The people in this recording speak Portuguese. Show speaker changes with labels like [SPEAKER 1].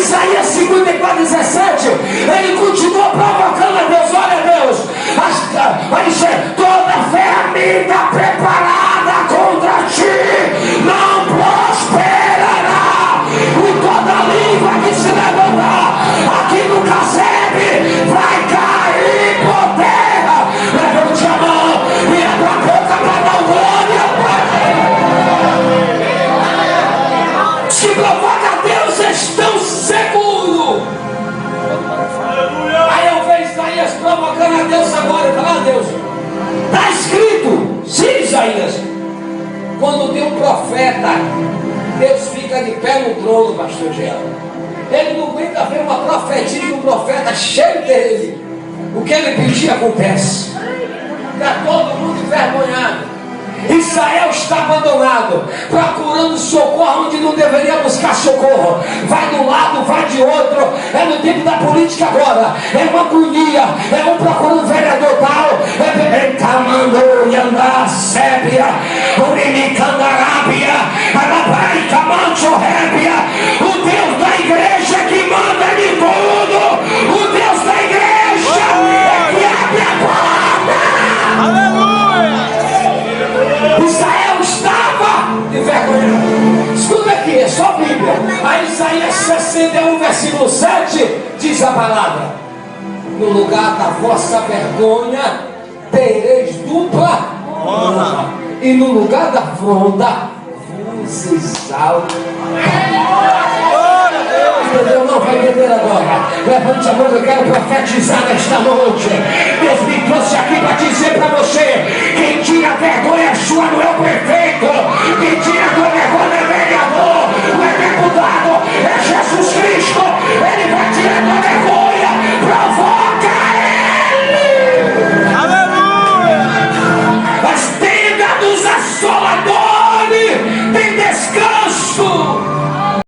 [SPEAKER 1] Isaías 54:17, ele continuou provocando a Deus. Olha Deus, vai dizer, toda ferramenta preparada contra ti não prosperará, e toda língua que se levantar aqui no casebre vai cair por terra. Levante a mão e abra a boca para dar glória ao Pai. Se provoca a Deus, estão seguros. Aí eu vejo Isaías provocando a Deus agora e falar: Deus, está escrito, sim, Isaías, quando tem um profeta, Deus fica de pé no trono, pastor Geraldo. Ele não aguenta ver uma profetia de um profeta cheio dele. O que ele pedia acontece. Está todo mundo envergonhado. Israel está abandonado, procurando socorro onde não deveria buscar socorro. Vai de um lado, vai de outro. É no tempo da política agora. É uma agonia. É um procurando vereador tal. É Camando e andar sébia. Urimicandarábia. Arabai Camancho Rébia. O Deus da igreja que manda de tudo. O Deus da igreja é que abre a porta.
[SPEAKER 2] Aleluia!
[SPEAKER 1] Israel estava envergonhado. Escuta aqui, é só Bíblia. Aí Isaías 61, versículo 7, diz a palavra: no lugar da vossa vergonha tereis dupla honra, e no lugar da afronta vos exaltarei. Deus não vai entender agora. Levante a mão, eu quero profetizar nesta noite. Deus me trouxe aqui para dizer para você: quem tira a vergonha sua não é o prefeito, quem tira a vergonha